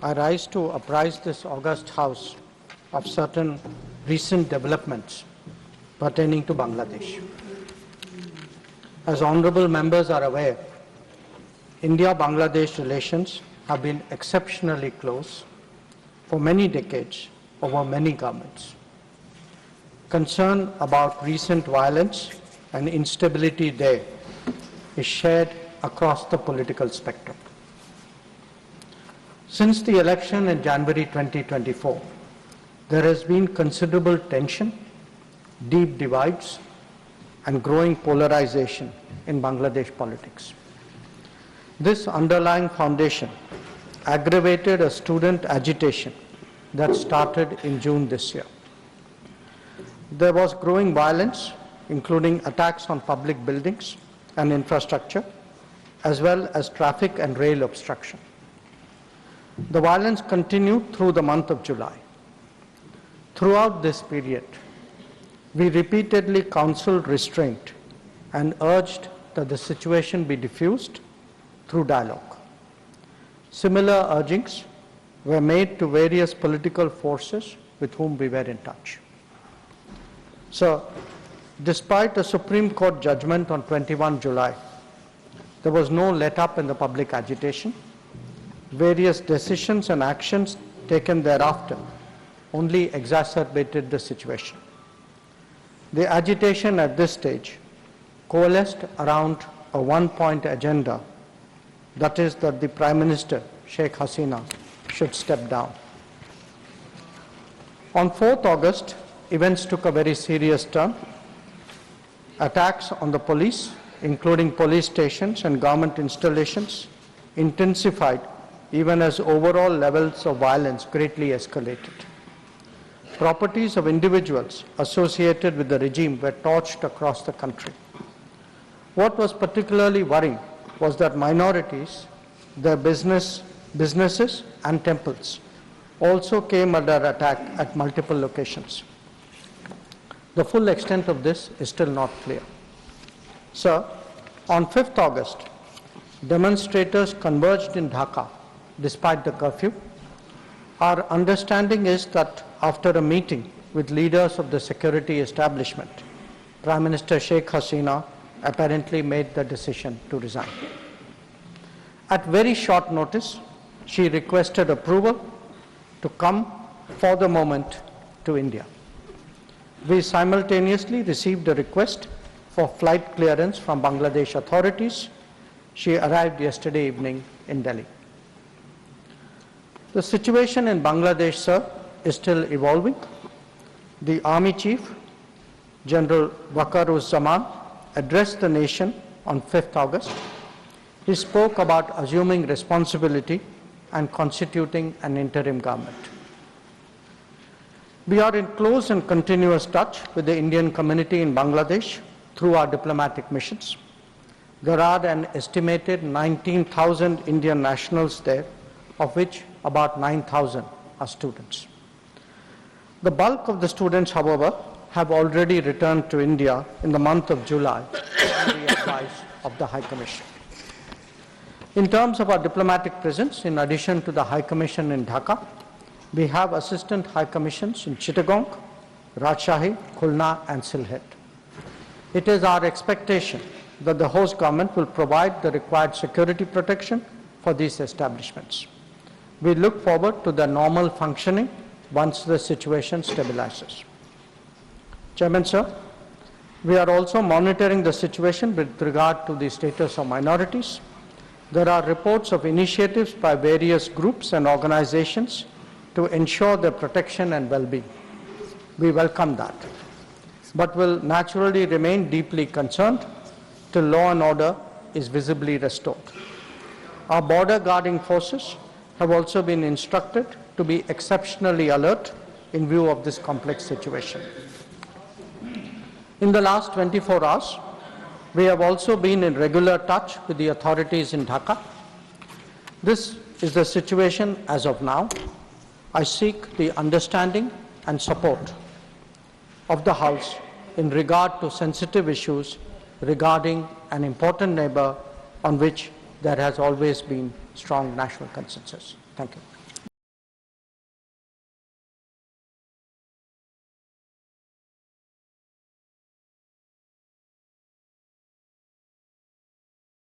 I rise to apprise this august House of certain recent developments pertaining to Bangladesh. As honourable members are aware, India-Bangladesh relations have been exceptionally close for many decades over many governments. Concern about recent violence and instability there is shared across the political spectrum. Since the election in January 2024, there has been considerable tension, deep divides, and growing polarization in Bangladesh politics. This underlying foundation aggravated a student agitation that started in June this year. There was growing violence, including attacks on public buildings and infrastructure, as well as traffic and rail obstruction. The violence continued through the month of July. Throughout this period, we repeatedly counseled restraint and urged that the situation be diffused through dialogue. Similar urgings were made to various political forces with whom we were in touch. So, despite a Supreme Court judgment on 21 July, there was no let-up in the public agitation. Various decisions and actions taken thereafter only exacerbated the situation. The agitation at this stage coalesced around a one-point agenda, that is that the Prime Minister, Sheikh Hasina, should step down. On 4th August, events took a very serious turn. Attacks on the police, including police stations and government installations, intensified even as overall levels of violence greatly escalated. Properties of individuals associated with the regime were torched across the country. What was particularly worrying was that minorities, their businesses and temples also came under attack at multiple locations. The full extent of this is still not clear. Sir, on 5th August, demonstrators converged in Dhaka despite the curfew. Our understanding is that after a meeting with leaders of the security establishment, Prime Minister Sheikh Hasina apparently made the decision to resign. At very short notice, she requested approval to come for the moment to India. We simultaneously received a request for flight clearance from Bangladesh authorities. She arrived yesterday evening in Delhi. The situation in Bangladesh, sir, is still evolving. The Army Chief, General Waqar-uz-Zaman, addressed the nation on 5th August. He spoke about assuming responsibility and constituting an interim government. We are in close and continuous touch with the Indian community in Bangladesh through our diplomatic missions. There are an estimated 19,000 Indian nationals there, of which about 9,000 are students. The bulk of the students, however, have already returned to India in the month of July on the advice of the High Commission. In terms of our diplomatic presence, in addition to the High Commission in Dhaka, we have assistant High Commissions in Chittagong, Rajshahi, Khulna and Sylhet. It is our expectation that the host government will provide the required security protection for these establishments. We look forward to their normal functioning once the situation stabilizes. Chairman, sir, we are also monitoring the situation with regard to the status of minorities. There are reports of initiatives by various groups and organizations to ensure their protection and well-being. We welcome that, but will naturally remain deeply concerned till law and order is visibly restored. Our border guarding forces have also been instructed to be exceptionally alert in view of this complex situation. In the last 24 hours, we have also been in regular touch with the authorities in Dhaka. This is the situation as of now. I seek the understanding and support of the House in regard to sensitive issues regarding an important neighbour on which there has always been strong national consensus. Thank you.